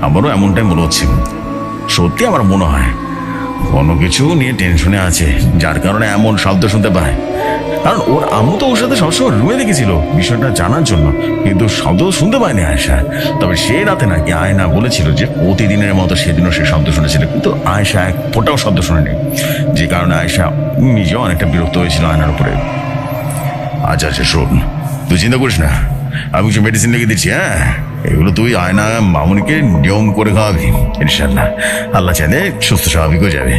আমারও এমনটাই মনে হচ্ছে। সত্যি আমার মনে হয় কোনো কিছু নিয়ে টেনশনে আছে, যার কারণে এমন শব্দ শুনতে পায়। কারণ ওর আম্মু তো ওর সাথে সবসময় রুমে দেখেছিল বিষয়টা জানার জন্য, কিন্তু শব্দ শুনতে পায়নি আয়েশা। তবে সে রাতে নাকি আয়না বলেছিল যে প্রতিদিনের মতো সেদিনও সে শব্দ শুনেছিল, কিন্তু আয়েশা এক ফোঁটাও শব্দ শোনেনি, যে কারণে আয়েশা নিজেও অনেকটা বিরক্ত হয়েছিল আয়নার উপরে। আচ্ছা আচ্ছা শোন, তুই চিন্তা করিস না, আমি কিছু মেডিসিন লিখে দিচ্ছি। হ্যাঁ, এগুলো তুই আয়না মামুনিকে নিয়ম করে খাওয়াবি, ইনশাল্লাহ আল্লাহ চাইলে সুস্থ স্বাভাবিক হয়ে যাবে।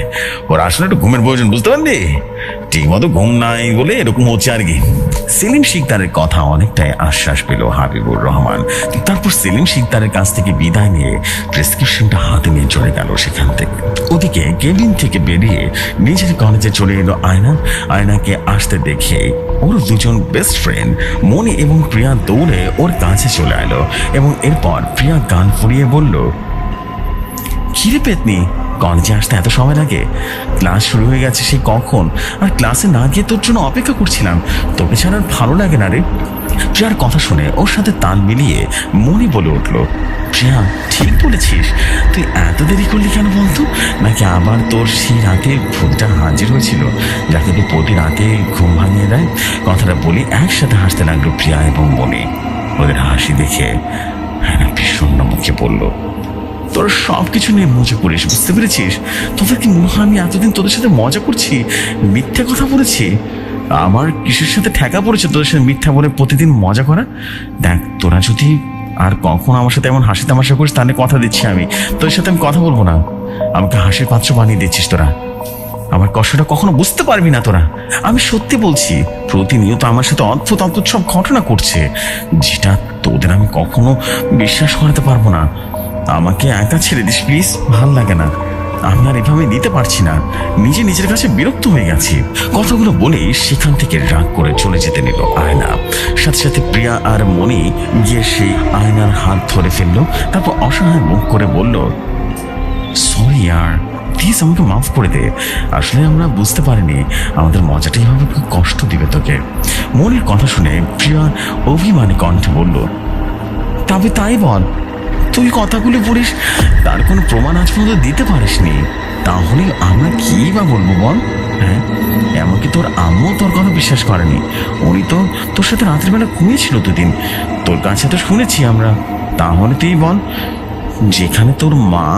ওর আসলে একটু ঘুমের প্রয়োজন, বুঝতে পারলি? ঠিক মতো ঘুম নাই বলে এরকম হচ্ছে আর কি। সেলিম শিকদারের কথা অনেকটাই আশ্বাস পেল হাবিবুর রহমান। তারপর সেলিম শিকদারের কাছ থেকে বিদায় নিয়ে প্রেসক্রিপশনটা হাতে নিয়ে চলে গেল সেখান থেকে। ওদিকে কেবিন থেকে বেরিয়ে নিজের কলেজে চলে এলো আয়না। আয়নাকে আসতে দেখে ওর দুজন বেস্ট ফ্রেন্ড মনি এবং প্রিয়া দৌড়ে ওর কাছে চলে এলো এবং এরপর প্রিয়া গান ফুরিয়ে বলল, কিরে পেতনি, কলেজে আসতে এত সময় লাগে? ক্লাস শুরু হয়ে গেছে সেই কখন, আর ক্লাসে না গিয়ে তোর জন্য অপেক্ষা করছিলাম। তোকে ছাড়া আর ভালো লাগে না রে। প্রিয়ার কথা শুনে ওর সাথে তাল মিলিয়ে মনি বলে উঠল, প্রিয়া ঠিক বলেছিস, তুই এত দেরি করলি কেন বলতো? নাকি আবার তোর সেই রাতে ভূতটা হাজির হয়েছিল, যাকে তুই প্রতি রাতে ঘুম ভাঙিয়ে দেয়? কথাটা বলি একসাথে হাসতে লাগলো প্রিয়া এবং মনি। ওদের হাসি দেখে হ্যাঁ ভীষণ মুখে বলল, তোরা সব কিছু নিয়ে মজা করিস, বুঝতে পেরেছিস? তোদের কি মনে হয় আমি এতদিন তোদের সাথে মজা করছি, মিথ্যা কথা বলেছি? আমার কিসের সাথে ঠেকা পড়েছে তোদের সাথে মিথ্যা বলে প্রতিদিন মজা করা? দেখ, তোরা যদি আর কখনো আমার সাথে এমন হাসি তামাশা করিস তাহলে কথা দিচ্ছি আমি তোদের সাথে আমি কথা বলবো না। আমাকে হাসির পাত্র বানিয়ে দিচ্ছিস তোরা, আমার কষ্টটা কখনো বুঝতে পারবি না তোরা। আমি সত্যি বলছি, প্রতিনিয়ত আমার সাথে অদ্ভুত অদ্ভুত সব ঘটনা করছে, যেটা তোদের আমি কখনো বিশ্বাস করাতে পারবো না। আমাকে একা ছেড়ে দিস প্লিজ, ভাল লাগে না, আমি আর এভাবে নিতে পারছি না, নিজের কাছে বিরক্ত হয়ে গেছি। কথাগুলো বলেই সেখান থেকে রাগ করে চলে যেতে নিল আয়না। সাথে সাথে প্রিয়া আর মনি গিয়ে সেই আয়নার হাত ধরে ফেললো, তারপর অসহায় মুখ করে বলল, সরি আর প্লিজ আমাকে মাফ করে দে, আসলে আমরা বুঝতে পারিনি আমাদের মজাটা এইভাবে খুব কষ্ট দিবে তোকে। মনির কথা শুনে প্রিয়া অভিমানী কণ্ঠে বলল, তবে তাই বল, তুই কথাগুলো বলিস তার কোনো প্রমাণ আজ পর্যন্ত দিতে পারিসনি, তাহলে আমরা কি বা বলবো বল? হ্যাঁ, এমনকি তোর আম্মু তোর কথা বিশ্বাস করেনি, উনি তো তোর সাথে রাতের বেলা ঘুমিয়েছিল দুদিন, তোর কাছে তো শুনেছি আমরা। তাহলে তুই বল, যেখানে তোর মা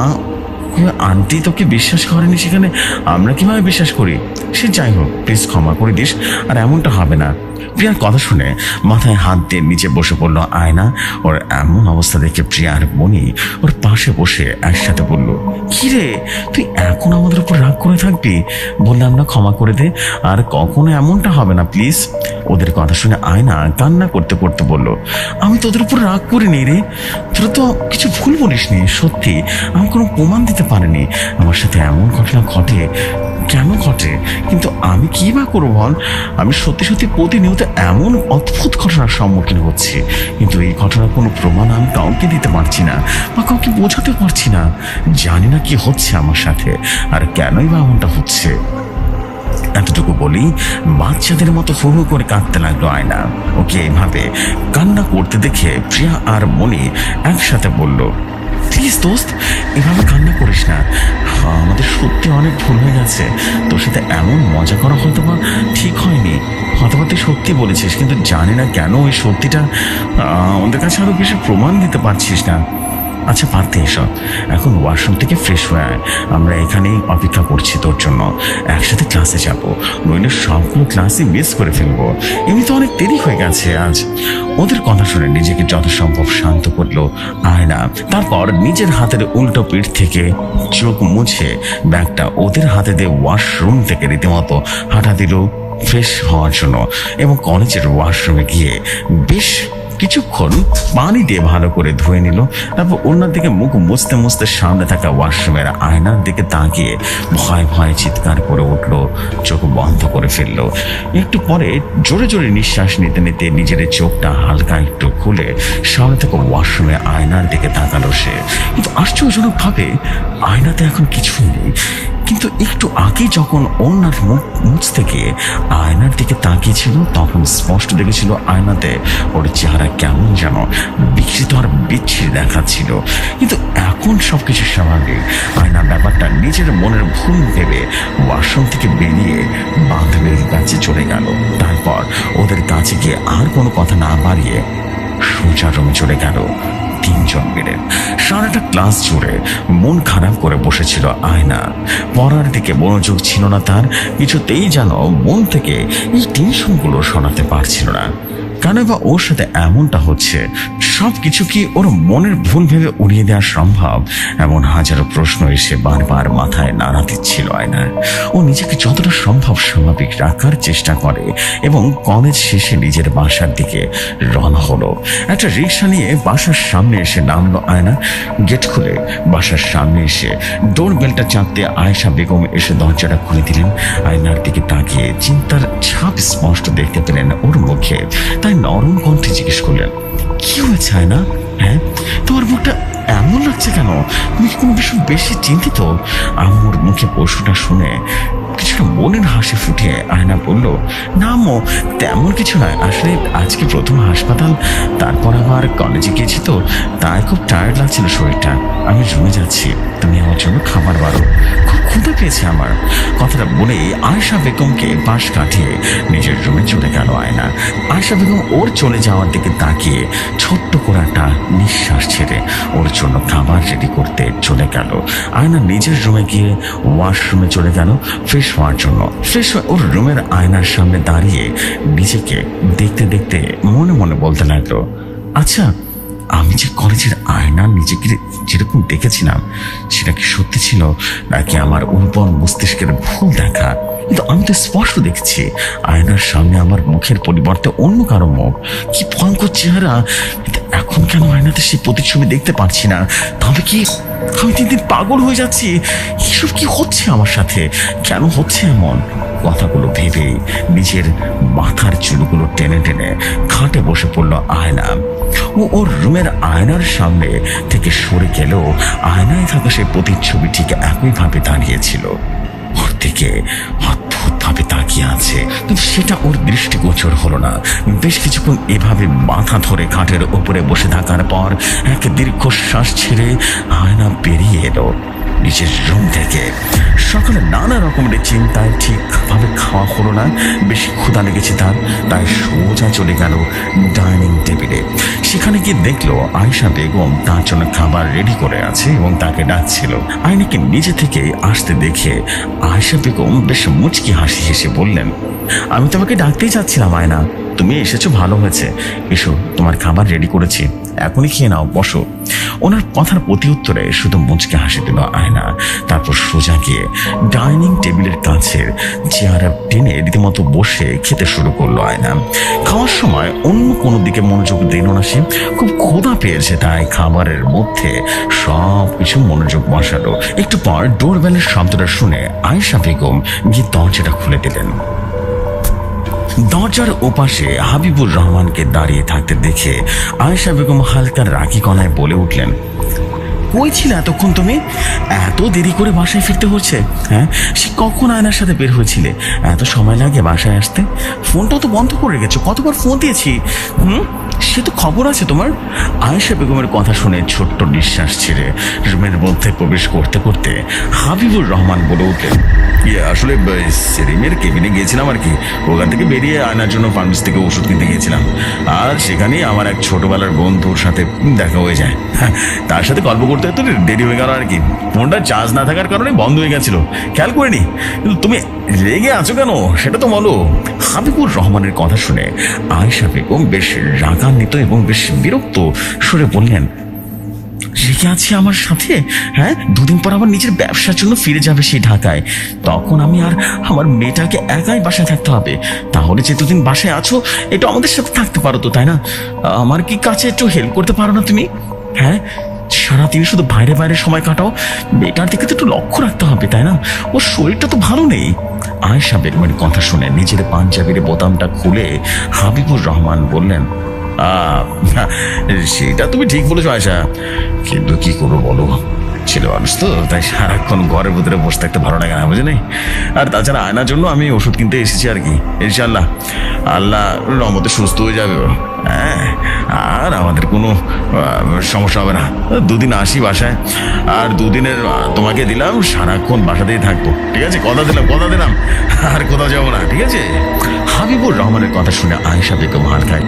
আন্টি তোকে বিশ্বাস করেনি সেখানে আমরা কিভাবে বিশ্বাস করি? সে যাই হোক, প্লিজ ক্ষমা করে দিস, আর এমনটা হবে না। প্রিয়ার কথা শুনে মাথায় হাত দিয়ে নিচে বসে পড়ল আয়না। ওর এমন অবস্থা দেখে প্রিয়া আর মনি ওর পাশে বসে একসাথে বলল, কি রে, তুই এখন আমাদের উপর রাগ করে থাকবি? বললাম না ক্ষমা করে দে, আর কখনো এমনটা হবে না প্লিজ। ওদের কথা শুনে আয়না কান্না করতে করতে বলল, আমি তোদের উপর রাগ করিনি রে, তোরা তো কিছু ভুল বলিসনি, সত্যি আমি কোনো প্রমাণ দিতে পারিনি আমার সাথে এমন ঘটনা ঘটে, কেন ঘটে, কিন্তু আমি কি বা করবো বল? আমি সত্যি সত্যি প্রতিনিয়ত এমন অদ্ভুত ঘটনার সম্মুখীন হচ্ছি, কিন্তু এই ঘটনার কোনো প্রমাণ আমি কাউকে দিতে পারছি না বা কাউকে বোঝাতে পারছি না। জানি না কি হচ্ছে আমার সাথে আর কেনই বা এমনটা হচ্ছে। এতটুকু বলি বাচ্চাদের মতো হু হু করে কাঁদতে লাগলো আয়না। ওকে এইভাবে কান্না করতে দেখে প্রিয়া আর মনি একসাথে বলল, প্লিজ দোস্ত, এভাবে কান্না করিস না, আমাদের সত্যি অনেক ভুল হয়ে গেছে, তোর সাথে এমন মজা করা হয়তো বা ঠিক হয়নি, হয়তো বা তুই সত্যি বলেছিস, কিন্তু জানি না কেন ওই সত্যিটা আমাদের কাছে আরো বেশি প্রমাণ দিতে পারছিস না। আচ্ছা বাদ দে এসব, এখন ওয়াশরুম থেকে ফ্রেশ হয়ে আয়, আমরা এখানেই অপেক্ষা করছি তোর জন্য, একসাথে ক্লাসে যাবো, নইলে সবগুলো ক্লাসই মিস করে ফেলবো, এমনি তো অনেক দেরি হয়ে গেছে আজ। ওদের কথা শুনে নিজেকে যত সম্ভব শান্ত করলো আয়না। তারপর নিজের হাতের উল্টো পিঠ থেকে চোখ মুছে ব্যাগটা ওদের হাতে দিয়ে ওয়াশরুম থেকে রীতিমতো হাঁটা দিল ফ্রেশ হওয়ার জন্য, এবং কলেজের ওয়াশরুমে গিয়ে বেশ কিছুক্ষণ পানি দিয়ে ভালো করে ধুয়ে নিল। তারপর অন্যের দিকে মুখ মুছতে মুছতে সামনে থাকা ওয়াশরুমের আয়নার দিকে তাকিয়ে ভয় ভয়ে চিৎকার করে উঠলো, চোখ বন্ধ করে ফেললো। একটু পরে জোরে জোরে নিঃশ্বাস নিতে নিতে নিজের চোখটা হালকা একটু খুলে সামনে থাকা ওয়াশরুমে আয়নার দিকে তাকালো সে। কিন্তু আশ্চর্যজনক ভাবে আয়নাতে এখন কিছুই নেই, কিন্তু একটু আগে যখন ওনার মুখ মুছতে গিয়ে আয়নার দিকে তাকিয়েছিল তখন স্পষ্ট দেখেছিল আয়নাতে ওর চেহারা কেমন যেন বিকৃত আর বিচ্ছিরি দেখাচ্ছিল। কিন্তু এখন এখন সবকিছু স্বাভাবিক। আয়না ব্যাপারটা নিজের মনের ভুল ভেবে ওয়াশরুম থেকে বেরিয়ে বান্ধবীর কাছে চলে গেল। তারপর ওদের কাছে গিয়ে আর কোনো কথা না বাড়িয়ে সোজা রুমে চলে গেল। তিনজন মিলে সারাটা ক্লাস জুড়ে মন খারাপ করে বসেছিল আয়না। পড়ার দিকে মনোযোগ ছিল না তার, কিছুতেই যেন মন থেকে এই টেনশনগুলো সরাতে পারছিল না। কেন বা ওর সাথে এমনটা হচ্ছে? সব কিছু কি ওর মনের ভুল ভেবে উড়িয়ে দেওয়া সম্ভব? এমন হাজারো প্রশ্ন এসে বারবার মাথায় নাড়া দিচ্ছিল আয়নার। ও নিজেকে যতটা সম্ভব স্বাভাবিক রাখার চেষ্টা করে এবং কলেজ শেষে নিজের বাসার দিকে রওনা হলো। একটা রিক্সা নিয়ে বাসার সামনে এসে নামলো আয়না। গেট খুলে বাসার সামনে এসে ডোর বেলটা চাপতে আয়েশা বেগম এসে দরজাটা খুলে দিলেন। আয়নার দিকে তাকিয়ে চিন্তার ছাপ স্পষ্ট দেখতে পেলেন ওর মুখে। তাই নরম কণ্ঠে জিজ্ঞেস করলেন, কি হয়েছে আয়না? হ্যাঁ, তোমার মুখটা এমন লাগছে কেন? তুমি কি কোনো বিষয় বেশি চিন্তিত? আমার মুখে প্রশ্নটা শুনে কিছুটা মনের হাসি ফুটিয়ে আয়না বলল, না আম্মু, তেমন কিছু নয়। আসলে আজকে প্রথম হাসপাতাল, তারপর আবার কলেজে গিয়েছি তো, তাই খুব টায়ার্ড লাগছিল শরীরটা। আমি রুমে যাচ্ছি, তুমি আমার জন্য খাবার বাড়ো, খুব ক্ষুধা পেয়েছে আমার। কথাটা বলেই আয়েশা বেগমকে পাশ কাটিয়ে নিজের রুমে চলে গেল আয়না। আয়েশা বেগম ওর চলে যাওয়ার দিকে তাকিয়ে ছোট্ট করে একটা নিঃশ্বাস ছেড়ে ওর জন্য খাবার রেডি করতে চলে গেল। আয়না নিজের রুমে গিয়ে ওয়াশরুমে চলে গেল ফ্রেশ হওয়ার জন্য। ফ্রেশ হয়ে ওর রুমের আয়নার সামনে দাঁড়িয়ে নিজেকে দেখতে দেখতে মনে মনে বলতে লাগলো, আচ্ছা, আমি যে কলেজের আয়না নিজেকে যেরকম দেখেছিলাম সেটা কি সত্যি ছিল নাকি আমার উর্বর মস্তিষ্কের ভুল দেখা? কিন্তু আমি তো স্পষ্ট দেখছি আয়নার সামনে আমার মুখের পরিবর্তে অন্য কারো মুখ। কি ভয়ঙ্কর চেহারা! কিন্তু এখন কেন আয়নাতে সেই প্রতিচ্ছবি দেখতে পাচ্ছি না? তবে কি আমি দিন দিন পাগল হয়ে যাচ্ছি? এসব কি হচ্ছে আমার সাথে? কেন হচ্ছে এমন? কথাগুলো ভেবে নিজের মাথার চুলগুলো টেনে টেনে খাটে বসে পড়ল আয়না। ও ওর রুমের আয়নার সামনে থেকে সরে গেলেও আয়নায় থাকা সেই প্রতিচ্ছবি ঠিক একইভাবে দাঁড়িয়েছিল, ওর দিকে অদ্ভুতভাবে তাকিয়ে আছে। কিন্তু সেটা ওর দৃষ্টিগোচর হলো না। বেশ কিছুক্ষণ এভাবে মাথা ধরে খাটের উপরে বসে থাকার পর এক দীর্ঘশ্বাস ছেড়ে আয়না বেরিয়ে এলো নিজের রুম থেকে। সকালে নানা রকমের চিন্তায় ঠিকভাবে খাওয়া হলো না, বেশি ক্ষুধা লেগেছে তার। তাই সোজা চলে গেল ডাইনিং টেবিলে। সেখানে গিয়ে দেখলো আয়েশা বেগম তার জন্য খাবার রেডি করে আছে এবং তাকে ডাকছিল। আয়নাকে নিজে থেকে আসতে দেখে আয়েশা বেগম বেশ মুচকি হাসি হেসে বললেন, আমি তোমাকে ডাকতেই চাচ্ছিলাম আয়না, তুমি এসেছো ভালো হয়েছে। এসো, তোমার খাবার রেডি করেছি, এখনই খেয়ে নাও, বসো। ওনার কথার প্রতি উত্তরে শুধু মুচকে হাসি দিল আয়না। তারপর সোজা গিয়ে ডাইনিং টেবিলের কাছের চেয়ারে টেনে রীতিমতো বসে খেতে শুরু করলো আয়না। খাওয়ার সময় অন্য কোনো দিকে মনোযোগ দিল না সে। খুব ক্ষুধা পেয়েছে, তাই খাবারের মধ্যে সব কিছু মনোযোগ বসালো। একটু পর ডোরবেলের শব্দটা শুনে আয়েশা বেগম গিয়ে দরজাটা খুলে দিলেন। দরজার ওপাশে হাবিবুর রহমানকে দাঁড়িয়ে থাকতে দেখে আয়েশা বেগম হালকা রাগী গলায় বলে উঠলেন, কই ছিলে এতক্ষণ তুমি? এত দেরি করে বাসায় ফিরতে হচ্ছে? হ্যাঁ, সে কখন আয়নার সাথে বের হয়েছিলে? এত সময় লাগে বাসায় আসতে? ফোনটাও তো বন্ধ করে রেখেছো, কতবার ফোন দিয়েছি। সে তো খবর আছে তোমার। আয়েশা বেগমের কথা শুনে ছোট্ট নিঃশ্বাস ছেড়ে রুমের মধ্যে প্রবেশ করতে করতে হাবিবুর রহমান বলে উঠলেন, আসলে সেলিমের কেবিনে গিয়েছিলাম আর কি। ওখান থেকে বেরিয়ে আয়নার জন্য ফার্মেসি থেকে ওষুধ কিনতে গিয়েছিলাম। আর সেখানেই আমার এক ছোটবেলার বন্ধুর সাথে দেখা হয়ে যায়। তার সাথে গল্প করতে তো দেরি হয়ে গেল আর কি। ফোনটা চার্জ না থাকার কারণে বন্ধ হয়ে গেছিল, খেয়াল করিনি। কিন্তু তুমি রেগে আছো কেন সেটা তো বলো। হাবিবুর রহমানের কথা শুনে আয়েশা বেগম বেশ রাগান্বিত এবং বেশ বিরক্ত সুরে বললেন, রেগে আছি আমার সাথে? হ্যাঁ, দুদিন পর আবার নিজের ব্যবসার জন্য ফিরে যাবে সেই ঢাকায়। তখন আমি আর আমার মেয়েটাকে একাই বাসায় থাকতে হবে। তাহলে যে দুদিন বাসায় আছো, একটু আমাদের সাথে থাকতে পারো তো, তাই না? আমার কি কাছে একটু হেল্প করতে পারো না তুমি? হ্যাঁ, সারাদিন শুধু বাইরে বাইরে সময় কাটাও, মেয়েটার দিকে তো একটু লক্ষ্য রাখতে হবে, তাই না? ওর শরীরটা তো ভালো নেই। আয়েশা বেগমের কথা শুনে নিজের পাঞ্জাবির বোতামটা খুলে হাবিবুর রহমান বললেন, সেটা তুমি ঠিক বলেছো আয়েশা, কিন্তু কি করবো বলো, ছেলে মানুষ তো, তাই সারাক্ষণ ঘরের ভিতরে বসে থাকতে ভালো লাগে না, বুঝলি? আর তাছাড়া আয়নার জন্য আমি ওষুধ কিনতে এসেছি আর কি। ইনশাল্লাহ আল্লাহ রহমতে সুস্থ হয়ে যাবে। হ্যাঁ, আর আমাদের কোনো সমস্যা হবে না। দুদিন আসি বাসায়, আর দুদিনের তোমাকে দিলাম, সারাক্ষণ বাসাতেই থাকবো, ঠিক আছে? কথা দিলাম, কথা দিলাম, আর কোথাও যাবো না, ঠিক আছে? হাবিবুর রহমানের কথা শুনে আয়েশা বেগম হার খায়।